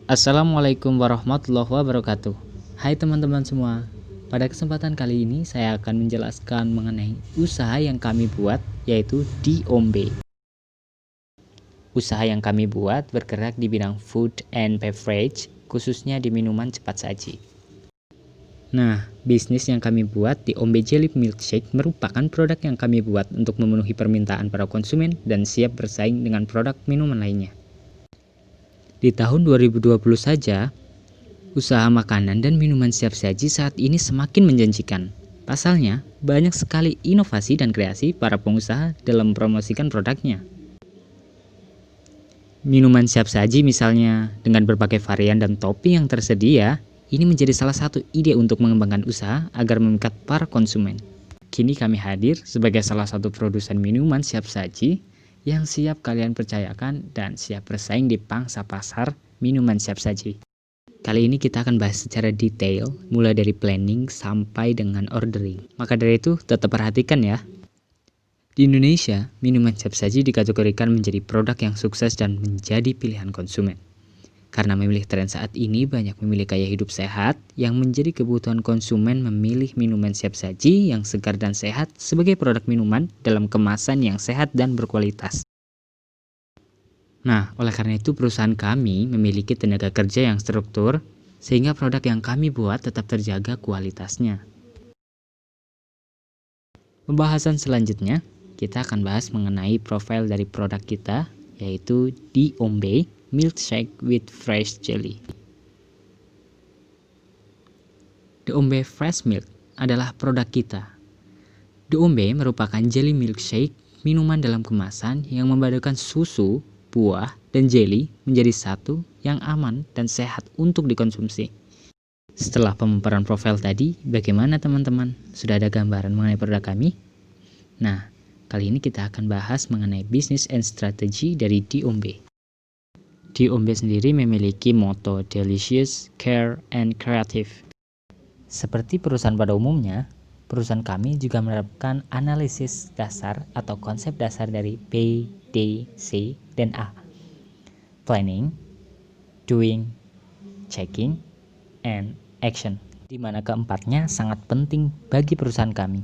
Assalamualaikum warahmatullahi wabarakatuh. Hai teman-teman semua. Pada kesempatan kali ini saya akan menjelaskan mengenai usaha yang kami buat, yaitu Diombe. Usaha yang kami buat bergerak di bidang food and beverage, khususnya di minuman cepat saji. Nah, bisnis yang kami buat, Diombe Jelly Milkshake, merupakan produk yang kami buat untuk memenuhi permintaan para konsumen dan siap bersaing dengan produk minuman lainnya. Di tahun 2020 saja, usaha makanan dan minuman siap saji saat ini semakin menjanjikan. Pasalnya, banyak sekali inovasi dan kreasi para pengusaha dalam mempromosikan produknya. Minuman siap saji misalnya, dengan berbagai varian dan topping yang tersedia, ini menjadi salah satu ide untuk mengembangkan usaha agar memikat para konsumen. Kini kami hadir sebagai salah satu produsen minuman siap saji yang siap kalian percayakan dan siap bersaing di pangsa pasar minuman siap saji. Kali ini kita akan bahas secara detail, mulai dari planning sampai dengan ordering. Maka dari itu, tetap perhatikan ya. Di Indonesia, minuman siap saji dikategorikan menjadi produk yang sukses dan menjadi pilihan konsumen. Karena memilih tren saat ini, banyak memilih gaya hidup sehat yang menjadi kebutuhan konsumen memilih minuman siap saji yang segar dan sehat sebagai produk minuman dalam kemasan yang sehat dan berkualitas. Nah, oleh karena itu perusahaan kami memiliki tenaga kerja yang struktur sehingga produk yang kami buat tetap terjaga kualitasnya. Pembahasan selanjutnya, kita akan bahas mengenai profil dari produk kita, yaitu Diombe Milkshake with Fresh Jelly. Diombe Fresh Milk adalah produk kita. Diombe merupakan jelly milkshake, minuman dalam kemasan yang memadukan susu, buah, dan jelly menjadi satu yang aman dan sehat untuk dikonsumsi. Setelah pemaparan profil tadi, bagaimana teman-teman? Sudah ada gambaran mengenai produk kami? Nah, kali ini kita akan bahas mengenai business and strategy dari Diombe. Diombe sendiri memiliki moto Delicious, Care, and Creative. Seperti perusahaan pada umumnya, perusahaan kami juga menerapkan analisis dasar atau konsep dasar dari B, D, C, dan A. Planning, Doing, Checking, and Action. Di mana keempatnya sangat penting bagi perusahaan kami.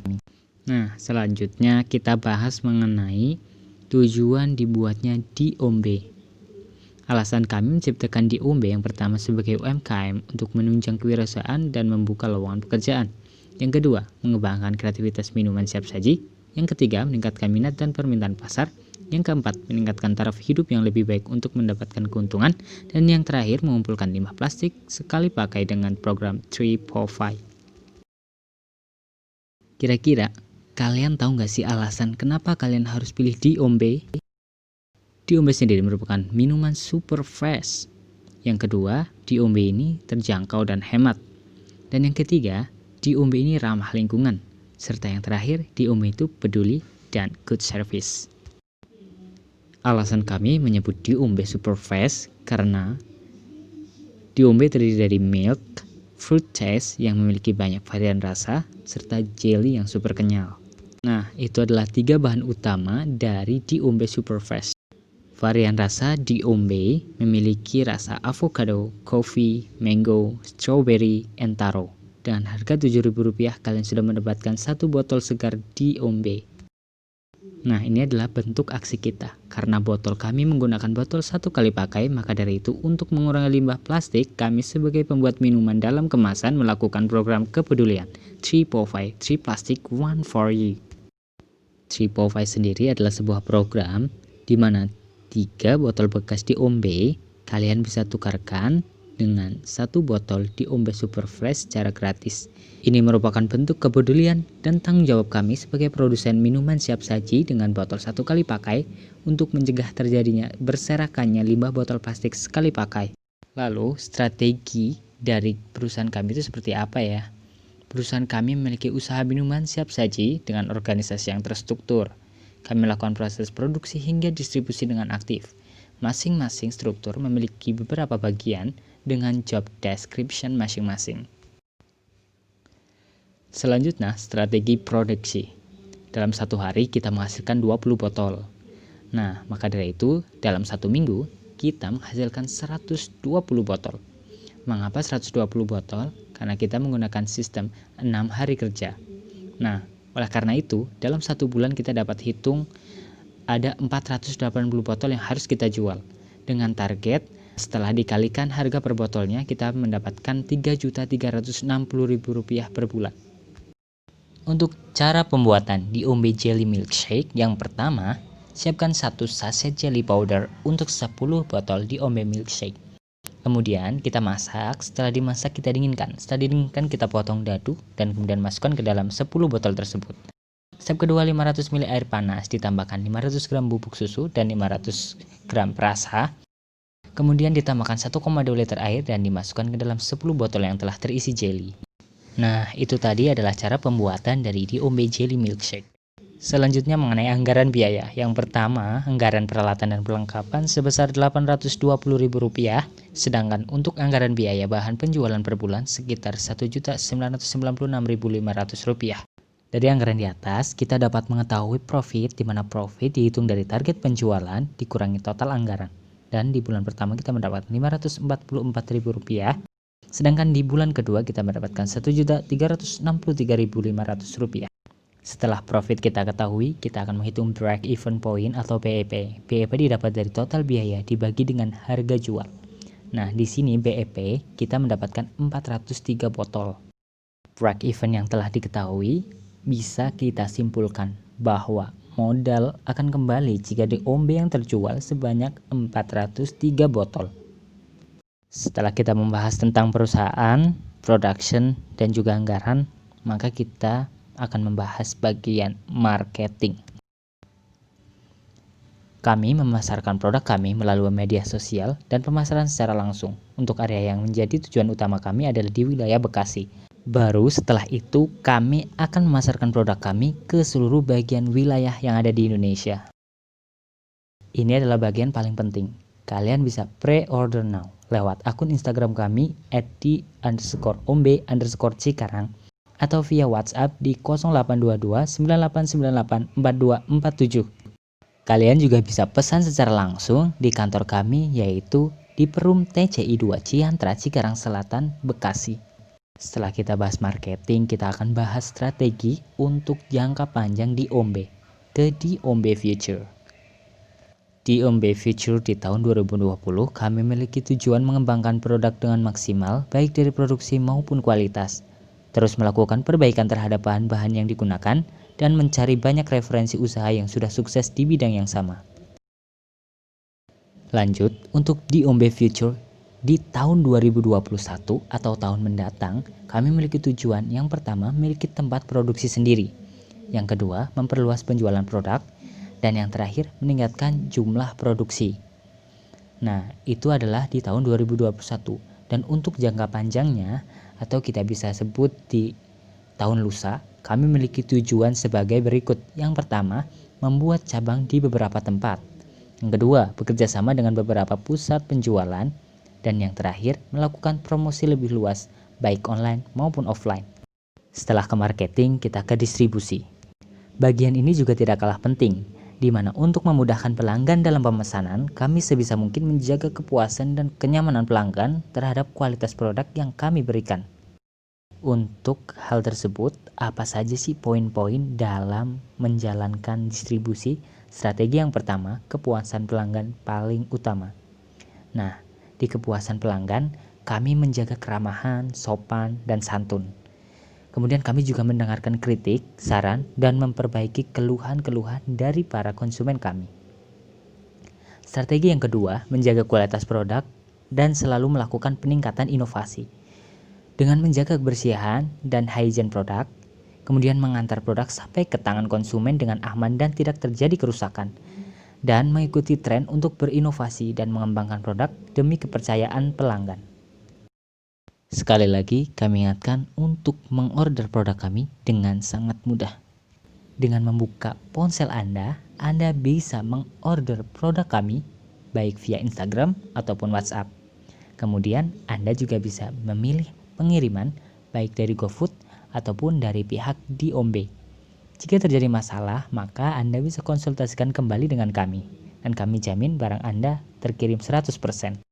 Nah, selanjutnya kita bahas mengenai tujuan dibuatnya Diombe. Alasan kami menciptakan Diombe yang pertama sebagai UMKM untuk menunjang kewirausahaan dan membuka lowongan pekerjaan. Yang kedua, mengembangkan kreativitas minuman siap saji. Yang ketiga, meningkatkan minat dan permintaan pasar. Yang keempat, meningkatkan taraf hidup yang lebih baik untuk mendapatkan keuntungan. Dan yang terakhir, mengumpulkan limbah plastik sekali pakai dengan program 345. Kira-kira, kalian tahu nggak sih alasan kenapa kalian harus pilih Diombe? Diombe sendiri merupakan minuman super fresh. Yang kedua, Diombe ini terjangkau dan hemat. Dan yang ketiga, Diombe ini ramah lingkungan. Serta yang terakhir, Diombe itu peduli dan good service. Alasan kami menyebut Diombe super fresh karena Diombe terdiri dari milk, fruit taste yang memiliki banyak varian rasa, serta jelly yang super kenyal. Nah, itu adalah 3 bahan utama dari Diombe super fresh. Varian rasa Diombe memiliki rasa avocado, coffee, mango, strawberry, and taro. Dengan harga Rp7.000 kalian sudah mendapatkan 1 botol segar Diombe. Nah, ini adalah bentuk aksi kita. Karena botol kami menggunakan botol 1 kali pakai, maka dari itu untuk mengurangi limbah plastik, kami sebagai pembuat minuman dalam kemasan melakukan program kepedulian 345, 3 Plastic, 1 for you. 345 sendiri adalah sebuah program di mana 3 botol bekas Diombe kalian bisa tukarkan dengan 1 botol Diombe super fresh secara gratis. Ini merupakan bentuk kepedulian dan tanggung jawab kami sebagai produsen minuman siap saji dengan botol 1 kali pakai untuk mencegah terjadinya berserakannya limbah botol plastik sekali pakai. Lalu strategi dari perusahaan kami itu seperti apa ya? Perusahaan kami memiliki usaha minuman siap saji dengan organisasi yang terstruktur. Kami melakukan proses produksi hingga distribusi dengan aktif. Masing-masing struktur memiliki beberapa bagian dengan job description masing-masing. Selanjutnya, strategi produksi. Dalam 1 hari kita menghasilkan 20 botol. Nah, maka dari itu, dalam 1 minggu, kita menghasilkan 120 botol. Mengapa 120 botol? Karena kita menggunakan sistem 6 hari kerja. Nah, oleh karena itu, dalam 1 bulan kita dapat hitung ada 480 botol yang harus kita jual. Dengan target, setelah dikalikan harga per botolnya, kita mendapatkan Rp3.360.000 per bulan. Untuk cara pembuatan diombe jelly milkshake, yang pertama, siapkan 1 saset jelly powder untuk 10 botol diombe milkshake. Kemudian kita masak, setelah dimasak kita dinginkan. Setelah didinginkan kita potong dadu dan kemudian masukkan ke dalam 10 botol tersebut. Step kedua, 500 ml air panas, ditambahkan 500 gram bubuk susu dan 500 gram perasa. Kemudian ditambahkan 1,2 liter air dan dimasukkan ke dalam 10 botol yang telah terisi jelly. Nah, itu tadi adalah cara pembuatan dari diombe jelly milkshake. Selanjutnya mengenai anggaran biaya. Yang pertama, anggaran peralatan dan perlengkapan sebesar Rp820.000, sedangkan untuk anggaran biaya bahan penjualan per bulan sekitar Rp1.996.500. Dari anggaran di atas, kita dapat mengetahui profit, di mana profit dihitung dari target penjualan dikurangi total anggaran. Dan di bulan pertama kita mendapat Rp544.000, sedangkan di bulan kedua kita mendapatkan Rp1.363.500. Setelah profit kita ketahui, kita akan menghitung break even point atau BEP. BEP didapat dari total biaya dibagi dengan harga jual. Nah, di sini BEP kita mendapatkan 403 botol. Break even yang telah diketahui bisa kita simpulkan bahwa modal akan kembali jika diombe yang terjual sebanyak 403 botol. Setelah kita membahas tentang perusahaan, production, dan juga anggaran, maka kita akan membahas bagian marketing. Kami memasarkan produk kami melalui media sosial dan pemasaran secara langsung. Untuk area yang menjadi tujuan utama kami adalah di wilayah Bekasi. Baru setelah itu kami akan memasarkan produk kami ke seluruh bagian wilayah yang ada di Indonesia. Ini adalah bagian paling penting. Kalian bisa pre-order now lewat akun Instagram kami @di_ombe_cikarang atau via WhatsApp di 0822 9898 4247. Kalian juga bisa pesan secara langsung di kantor kami, yaitu di Perum TCI 2 Ciantra, Cikarang Selatan, Bekasi. Setelah kita bahas marketing, kita akan bahas strategi untuk jangka panjang diombe, the diombe future. Diombe future di tahun 2020, kami memiliki tujuan mengembangkan produk dengan maksimal, baik dari produksi maupun kualitas. Terus melakukan perbaikan terhadap bahan-bahan yang digunakan, dan mencari banyak referensi usaha yang sudah sukses di bidang yang sama. Lanjut, untuk diombe future di tahun 2021 atau tahun mendatang, kami memiliki tujuan yang pertama memiliki tempat produksi sendiri, yang kedua memperluas penjualan produk, dan yang terakhir meningkatkan jumlah produksi. Nah, itu adalah di tahun 2021, dan untuk jangka panjangnya atau kita bisa sebut di tahun lusa, kami memiliki tujuan sebagai berikut. Yang pertama, membuat cabang di beberapa tempat. Yang kedua, bekerja sama dengan beberapa pusat penjualan. Dan yang terakhir, melakukan promosi lebih luas, baik online maupun offline. Setelah ke marketing, kita ke distribusi. Bagian ini juga tidak kalah penting, di mana untuk memudahkan pelanggan dalam pemesanan, kami sebisa mungkin menjaga kepuasan dan kenyamanan pelanggan terhadap kualitas produk yang kami berikan. Untuk hal tersebut, apa saja sih poin-poin dalam menjalankan distribusi? Strategi yang pertama, kepuasan pelanggan paling utama. Nah, di kepuasan pelanggan, kami menjaga keramahan, sopan, dan santun. Kemudian kami juga mendengarkan kritik, saran, dan memperbaiki keluhan-keluhan dari para konsumen kami. Strategi yang kedua, menjaga kualitas produk dan selalu melakukan peningkatan inovasi. Dengan menjaga kebersihan dan hygiene produk, kemudian mengantar produk sampai ke tangan konsumen dengan aman dan tidak terjadi kerusakan, dan mengikuti tren untuk berinovasi dan mengembangkan produk demi kepercayaan pelanggan. Sekali lagi, kami ingatkan untuk mengorder produk kami dengan sangat mudah. Dengan membuka ponsel Anda bisa mengorder produk kami baik via Instagram ataupun WhatsApp. Kemudian Anda juga bisa memilih pengiriman baik dari GoFood ataupun dari pihak diombe. Jika terjadi masalah, maka Anda bisa konsultasikan kembali dengan kami. dan kami jamin barang Anda terkirim 100%.